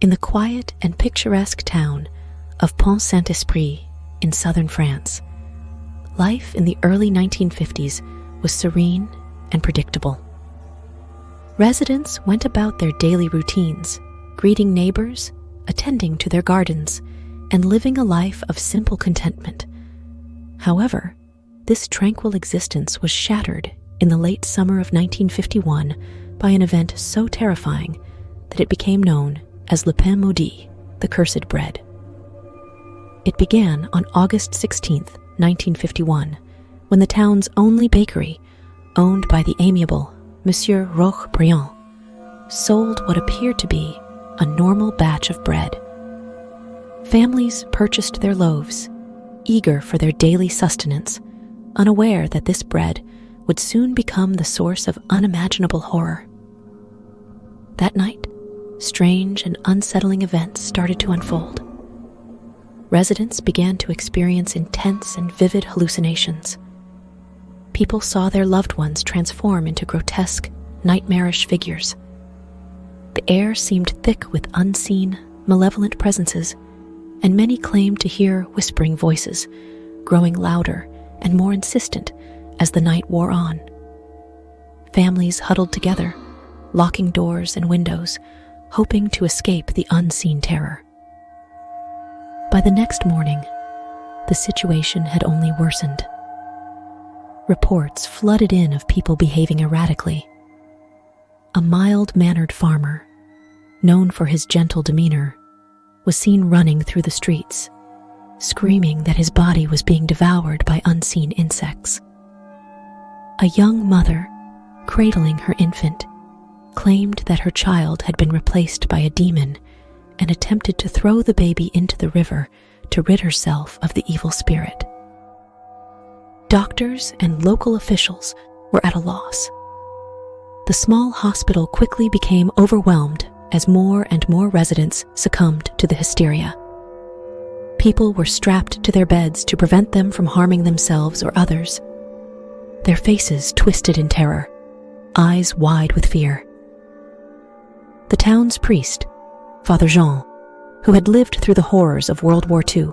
In the quiet and picturesque town of Pont-Saint-Esprit in southern France, life in the early 1950s was serene and predictable. Residents went about their daily routines, greeting neighbors, attending to their gardens, and living a life of simple contentment. However, this tranquil existence was shattered in the late summer of 1951 by an event so terrifying that it became known as Le Pain Maudit, the cursed bread. It began on August 16, 1951, when the town's only bakery, owned by the amiable Monsieur Roch-Briand, sold what appeared to be a normal batch of bread. Families purchased their loaves, eager for their daily sustenance, unaware that this bread would soon become the source of unimaginable horror. That night, strange and unsettling events started to unfold. Residents began to experience intense and vivid hallucinations. People saw their loved ones transform into grotesque, nightmarish figures. The air seemed thick with unseen, malevolent presences, and many claimed to hear whispering voices, growing louder and more insistent as the night wore on. Families huddled together, locking doors and windows, hoping to escape the unseen terror. By the next morning, the situation had only worsened. Reports flooded in of people behaving erratically. A mild-mannered farmer, known for his gentle demeanor, was seen running through the streets, screaming that his body was being devoured by unseen insects. A young mother, cradling her infant, claimed that her child had been replaced by a demon and attempted to throw the baby into the river to rid herself of the evil spirit. Doctors and local officials were at a loss. The small hospital quickly became overwhelmed as more and more residents succumbed to the hysteria. People were strapped to their beds to prevent them from harming themselves or others, their faces twisted in terror, eyes wide with fear. The town's priest, Father Jean, who had lived through the horrors of World War II,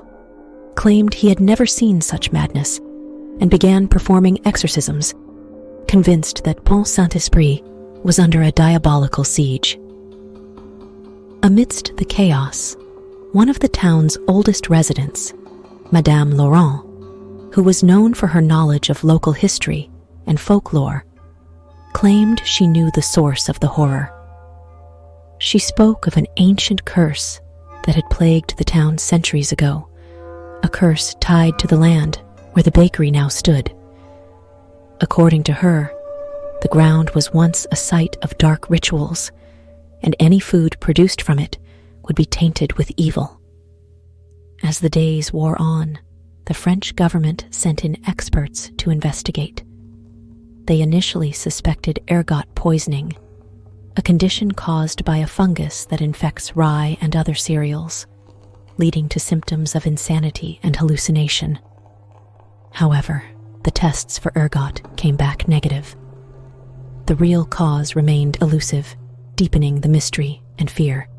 claimed he had never seen such madness and began performing exorcisms, convinced that Pont-Saint-Esprit was under a diabolical siege. Amidst the chaos, one of the town's oldest residents, Madame Laurent, who was known for her knowledge of local history and folklore, claimed she knew the source of the horror. She spoke of an ancient curse that had plagued the town centuries ago, a curse tied to the land where the bakery now stood. According to her, the ground was once a site of dark rituals, and any food produced from it would be tainted with evil. As the days wore on, the French government sent in experts to investigate. They initially suspected ergot poisoning, a condition caused by a fungus that infects rye and other cereals, leading to symptoms of insanity and hallucination. However, the tests for ergot came back negative. The real cause remained elusive, deepening the mystery and fear.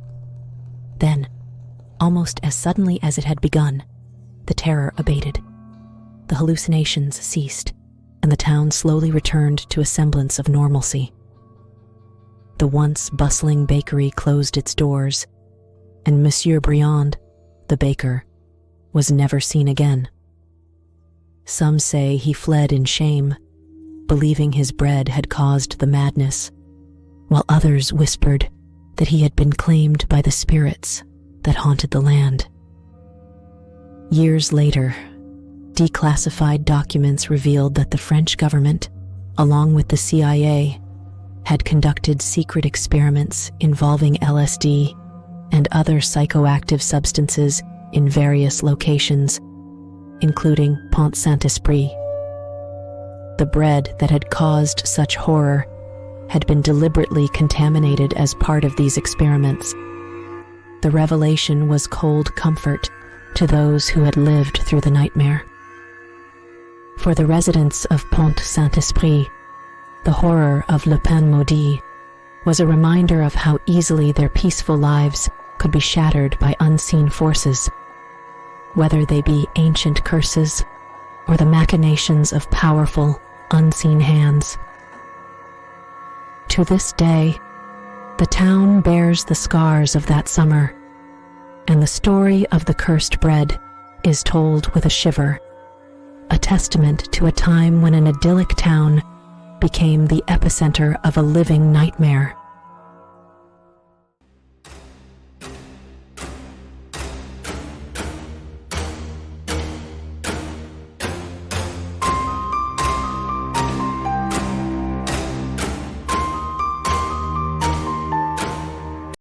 Then, almost as suddenly as it had begun, the terror abated. The hallucinations ceased, and the town slowly returned to a semblance of normalcy. The once bustling bakery closed its doors, and Monsieur Briand, the baker, was never seen again. Some say he fled in shame, believing his bread had caused the madness, while others whispered that he had been claimed by the spirits that haunted the land. Years later, declassified documents revealed that the French government, along with the CIA, had conducted secret experiments involving LSD and other psychoactive substances in various locations, including Pont-Saint-Esprit. The bread that had caused such horror had been deliberately contaminated as part of these experiments. The revelation was cold comfort to those who had lived through the nightmare. For the residents of Pont-Saint-Esprit, the horror of Le Pain Maudit was a reminder of how easily their peaceful lives could be shattered by unseen forces, whether they be ancient curses or the machinations of powerful, unseen hands. To this day, the town bears the scars of that summer, and the story of the cursed bread is told with a shiver, a testament to a time when an idyllic town became the epicenter of a living nightmare.